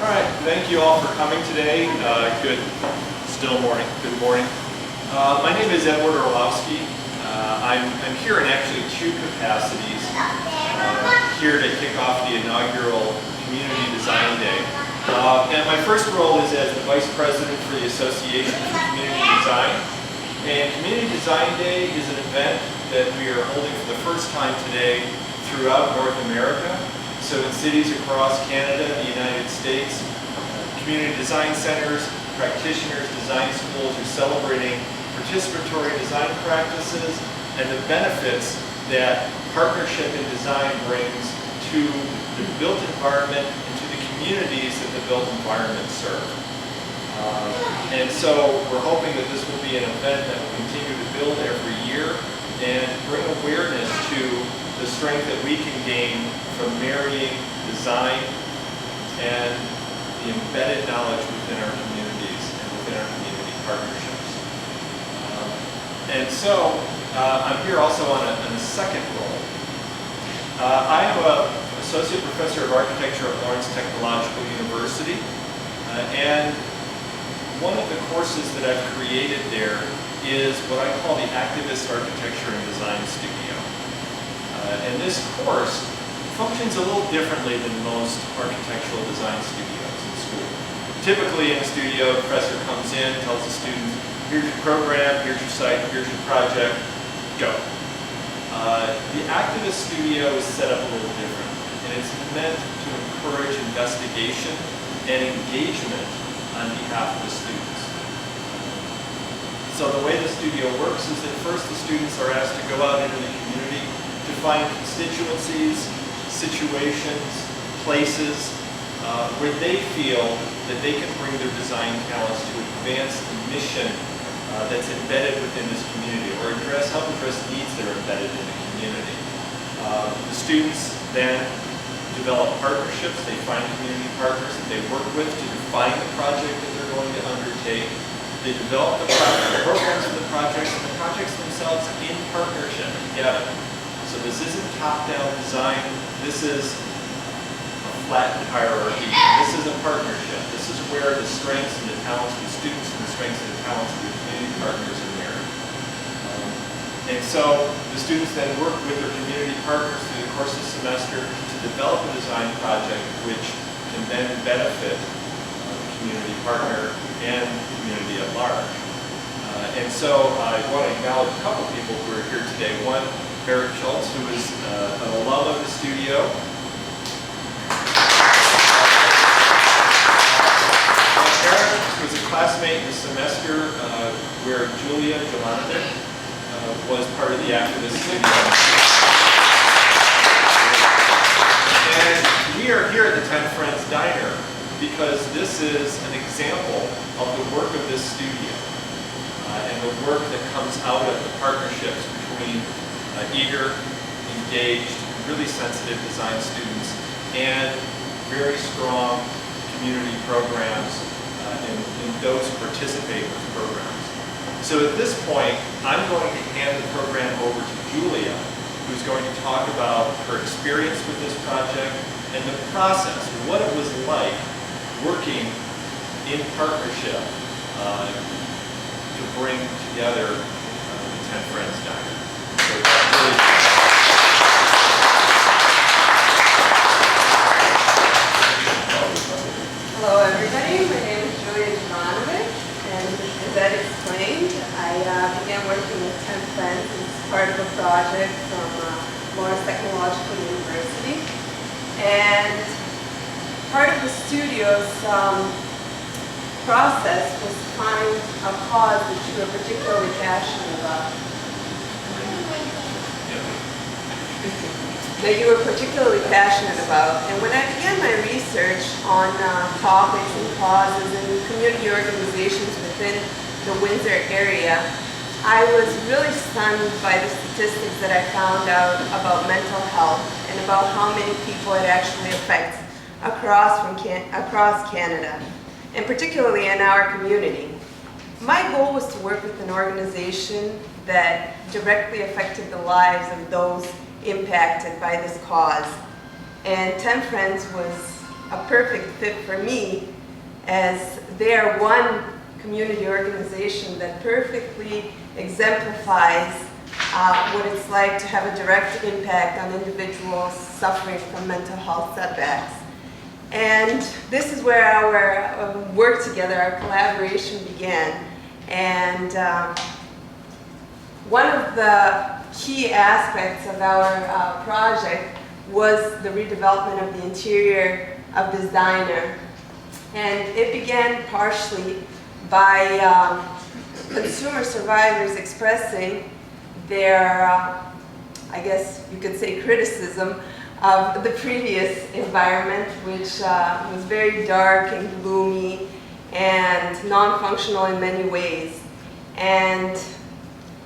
right, thank you all for coming today. Good morning. My name is Edward Orlowski. I'm here in actually two capacities. Here to kick off the inaugural Community Design Day. And my first role is as the Vice President for the Association for Community Design. And Community Design Day is an event that we are holding for the first time today throughout North America. So in cities across Canada, the United States, community design centers, practitioners, design schools are celebrating participatory design practices and the benefits that partnership in design brings to the built environment and to the communities that the built environment serve. And so we're hoping that this will be an event that will continue to build every year and bring awareness to the strength that we can gain from marrying design and the embedded knowledge within our communities and within our community partnerships. And so I'm here also on a second role. I am an associate professor of architecture at Lawrence Technological University, and one of the courses that I've created there is what I call the Activist Architecture and Design Studio. And this course functions a little differently than most architectural design studios in school. Typically in a studio, the professor comes in, tells the student, here's your program, here's your site, here's your project, go. The Activist Studio is set up a little different, and it's meant to encourage investigation and engagement on behalf of the students. So the way the studio works is that first the students are asked to go out into the community to find constituencies, situations, places where they feel that they can bring their design talents to advance the mission that's embedded within this community, or help address needs that are embedded in the community. The students then develop partnerships. They find community partners that they work with to define the project that they're going to undertake. They develop the programs of the projects and the projects themselves in partnership together. So this isn't top-down design. This is a flattened hierarchy. This is a partnership. This is where the strengths and the talents of the students and the strengths and the talents of the community partners are married. And so the students then work with their community partners through the course of the semester to develop a design project which can then benefit the community partner and the community at large. And so I want to acknowledge a couple people who are here today. One, Eric Schultz, who is an alum of the studio. Eric was a classmate in the semester where Julia Jovanovic was part of the Activist Studio. And we are here at the 10 Friends Diner because this is an example of the work of this studio and the work that comes out of the partnerships between eager, engaged, really sensitive design students and very strong community programs and those who participate in those programs. So at this point, I'm going to hand the program over to Julia, who's going to talk about her experience with this project and the process, what it was like working in partnership to bring together the 10 Friends Diner. So hello everybody, my name is Julia Jovanovic, and as Ed explained, I began working with 10 Friends as part of a project from Lawrence Technological University. And part of the studio's process was to find a cause that you were particularly passionate about. And when I began my research on topics and causes and community organizations within the Windsor area, I was really stunned by the statistics that I found out about mental health and about how many people it actually affects across Canada, and particularly in our community. My goal was to work with an organization that directly affected the lives of those impacted by this cause. And 10 Friends was a perfect fit for me, as they are one community organization that perfectly exemplifies what it's like to have a direct impact on individuals suffering from mental health setbacks. And this is where our work together, our collaboration began. And one of the key aspects of our project was the redevelopment of the interior of this diner. And it began partially by consumer survivors expressing their, I guess you could say, criticism of the previous environment, which was very dark and gloomy and non-functional in many ways. And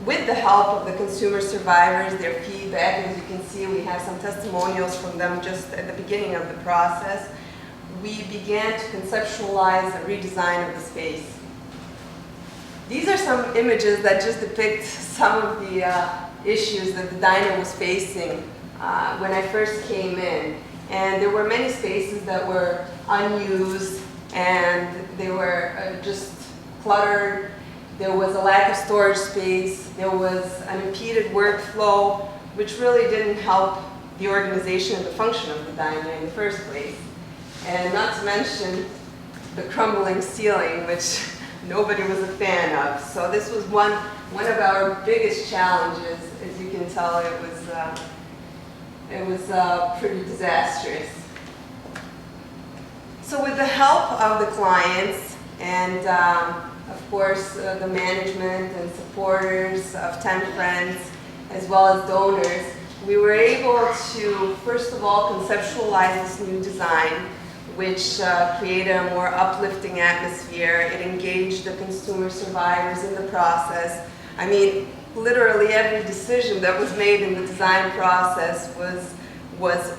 with the help of the consumer survivors, their feedback, as you can see, we have some testimonials from them just at the beginning of the process, we began to conceptualize a redesign of the space. These are some images that just depict some of the issues that the diner was facing when I first came in. And there were many spaces that were unused and they were just cluttered. There was a lack of storage space. There was an impeded workflow, which really didn't help the organization and the function of the diner in the first place. And not to mention the crumbling ceiling, which nobody was a fan of. So this was one of our biggest challenges. As you can tell, it was pretty disastrous. So with the help of the clients and of course the management and supporters of 10 Friends, as well as donors, we were able to first of all conceptualize this new design, which created a more uplifting atmosphere. It engaged the consumer survivors in the process. I mean, literally every decision that was made in the design process was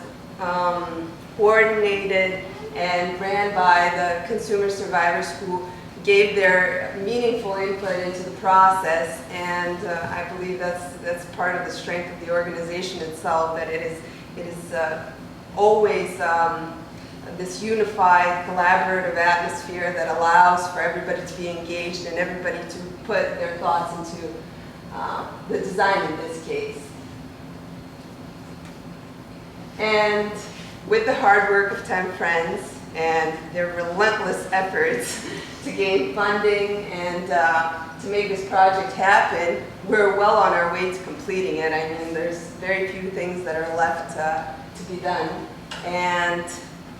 coordinated and ran by the consumer survivors who gave their meaningful input into the process. And I believe that's part of the strength of the organization itself, that it is always this unified, collaborative atmosphere that allows for everybody to be engaged and everybody to put their thoughts into the design in this case. And with the hard work of 10 Friends and their relentless efforts to gain funding and to make this project happen, we're well on our way to completing it. I mean, there's very few things that are left to be done. And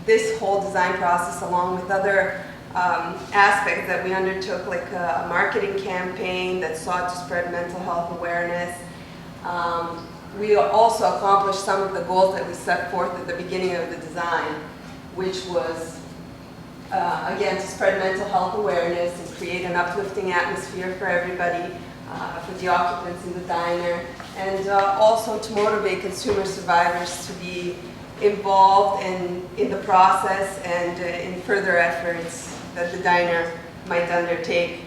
this whole design process, along with other aspects that we undertook, like a marketing campaign that sought to spread mental health awareness. We also accomplished some of the goals that we set forth at the beginning of the design, which was, again, to spread mental health awareness and create an uplifting atmosphere for everybody, for the occupants in the diner, and also to motivate consumer survivors to be involved in the process and in further efforts that the diner might undertake.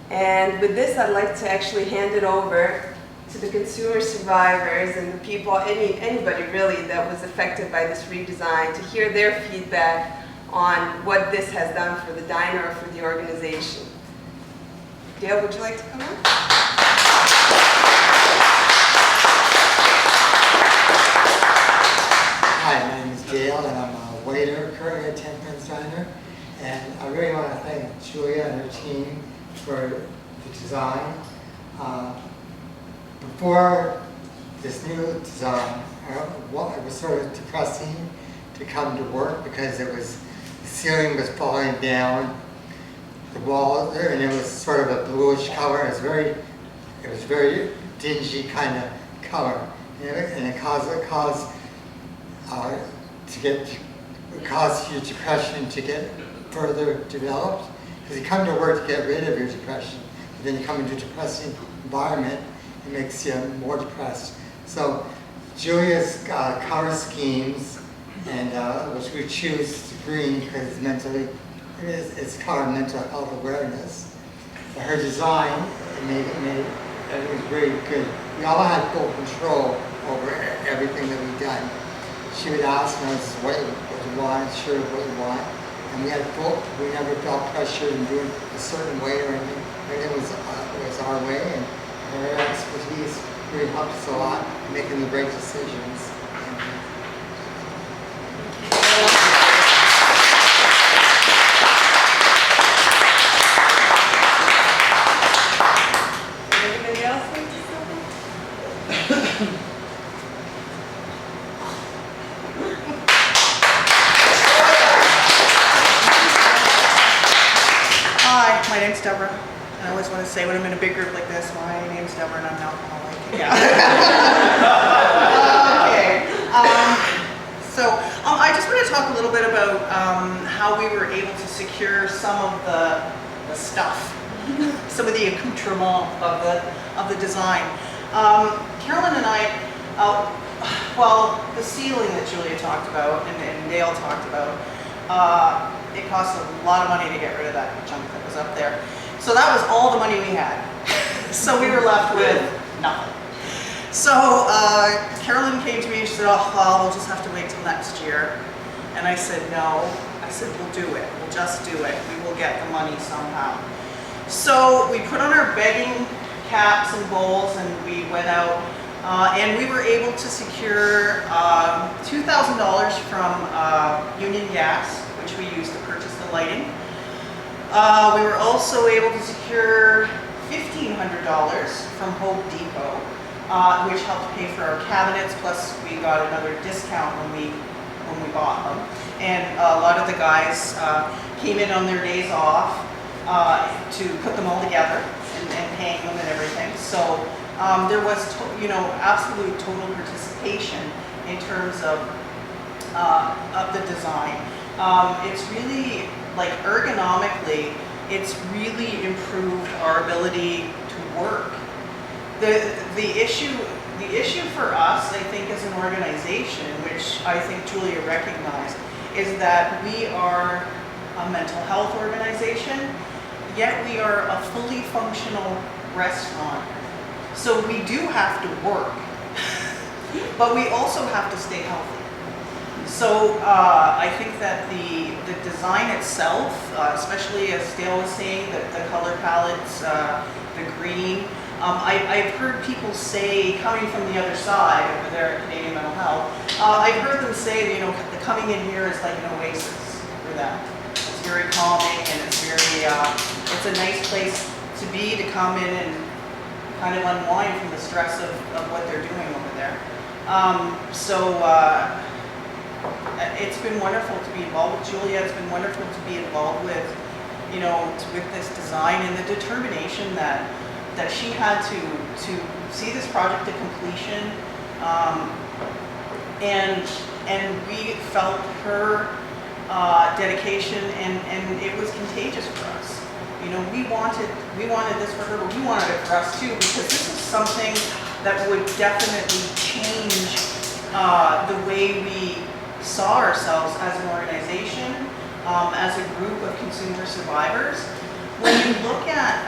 And with this, I'd like to actually hand it over to the consumer survivors and the people, anybody really that was affected by this redesign, to hear their feedback on what this has done for the diner or for the organization. Dale, would you like to come on? Hi, my name is Dale, and I'm a waiter currently at 10 Friends Diner. And I really want to thank Julia and her team for the design. Before this new design, it was sort of depressing to come to work because the ceiling was falling down, the wall, and it was sort of a bluish color. It was very dingy kind of color, and it caused your depression to get further developed, because you come to work to get rid of your depression, but then you come into a depressing environment, it makes you more depressed. So Julia's color schemes, and which we choose green because it's color mental health awareness. But her design, it made everything was very good. We all had full control over everything that we've done. She would ask us what the want, sure of what you want. And we never felt pressure in doing a certain way or anything. It was our way, and her expertise really helped us a lot in making the great decisions. Anybody else like to say something? Hi, my name's Deborah. I always want to say when I'm in a big group like this, my name's Deborah and I'm an alcoholic. Yeah. Okay. I just want to talk a little bit about how we were able to secure some of the stuff, some of the accoutrement of the design. Carolyn and I, well, the ceiling that Julia talked about and Dale talked about, it cost a lot of money to get rid of that junk that was up there. So that was all the money we had. So we were left with nothing. So Carolyn came to me and she said, oh, well, we'll just have to wait till next year. And I said, no. I said, we'll do it. We'll just do it. We will get the money somehow. So we put on our begging caps and bowls and we went out and we were able to secure $2,000 from Union Gas, which we used to purchase the lighting. We were also able to secure $1,500 from Home Depot, which helped pay for our cabinets, plus we got another discount when we bought them. And a lot of the guys came in on their days off to put them all together and hang them and everything. So there was absolute total participation in terms of the design. It's really, like, ergonomically, it's really improved our ability to work. The issue for us, I think, as an organization, which I think Julia recognized, is that we are a mental health organization, yet we are a fully functional restaurant. So we do have to work, but we also have to stay healthy. So I think that the design itself, especially as Dale was saying, the color palettes, the green, I've heard people say, coming from the other side over there at Canadian Mental Health, I've heard them say, the coming in here is like an oasis for them. It's very calming and it's very, it's a nice place to be, to come in and kind of unwind from the stress of what they're doing over there. It's been wonderful to be involved with Julia. It's been wonderful to be involved with, with this design and the determination that she had to see this project to completion. And we felt her dedication, and it was contagious for us. We wanted this for her, but we wanted it for us too, because this is something that would definitely change the way we saw ourselves as an organization, as a group of consumer survivors. When you look at,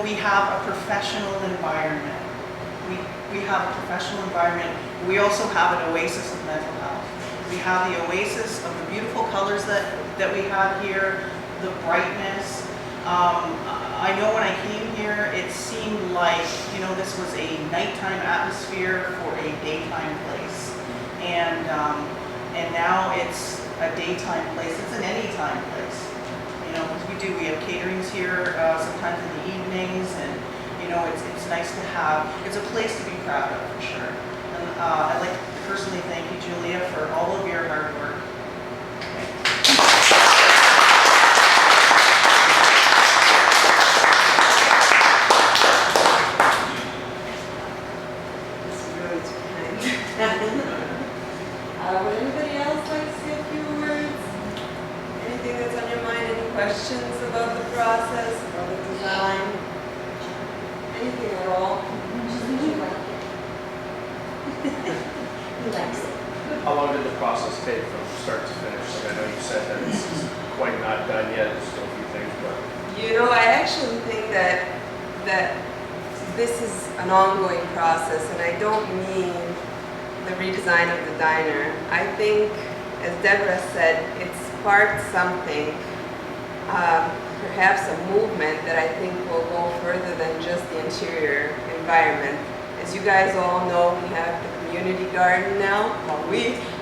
we have a professional environment. We have a professional environment. We also have an oasis of mental health. We have the oasis of the beautiful colors that we have here, the brightness. I know when I came here, it seemed like, this was a nighttime atmosphere for a daytime place. And now it's a daytime place. It's an anytime place. Because we have caterings here sometimes in the evenings, and it's nice to have. It's a place to be proud of, for sure. And I'd like to personally thank you, Julia, for all of your hard work. Would anybody else like to say a few words? Anything that's on your mind? Any questions about the process, about the design? Anything at all? He likes it. How long did the process take from start to finish? Like, I know you said that this is quite not done yet, there's still a few things, but... I actually think that this is an ongoing process, and I don't mean the redesign of the diner. I think, as Deborah said, it sparked something, perhaps a movement that I think will go further than just the interior environment. As you guys all know, we have the community garden now. Well,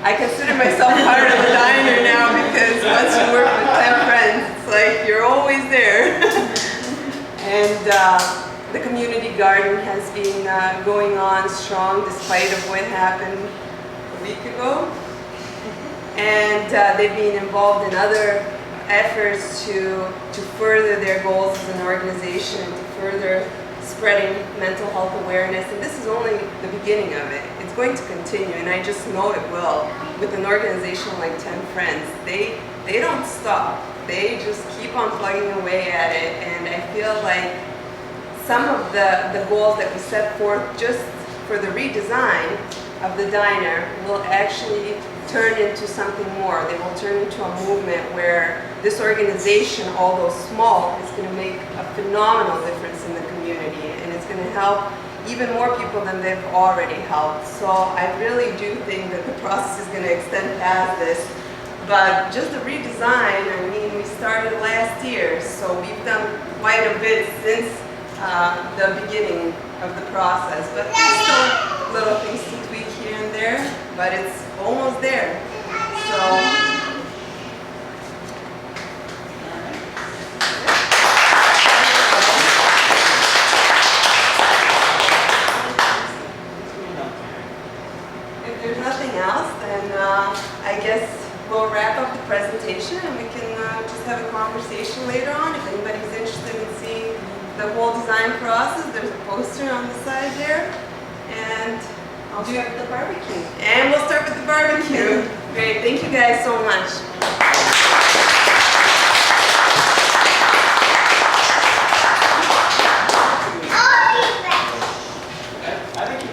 I consider myself part of the diner now because once you work with 10 friends, it's like you're always there. And the community garden has been going on strong despite of what happened a week ago. And they've been involved in other efforts to further their goals as an organization, to further spreading mental health awareness. And this is only the beginning of it. It's going to continue, and I just know it will. With an organization like 10 Friends, they don't stop. They just keep on plugging away at it, and I feel like some of the goals that we set forth just for the redesign of the diner will actually turn into something more. They will turn into a movement where this organization, although small, is going to make a phenomenal difference in the community, and it's going to help even more people than they've already helped. So I really do think that the process is going to extend past this. But just the redesign, I mean, we started last year, so we've done quite a bit since the beginning of the process. But there's still little things to tweak here and there, but it's almost there. So. If there's nothing else, then I guess we'll wrap up the presentation and we can just have a conversation later on. If anybody's interested in seeing the whole design process, there's a poster on the side there. And I'll start with the barbecue. And we'll start with the barbecue. Great, thank you guys so much.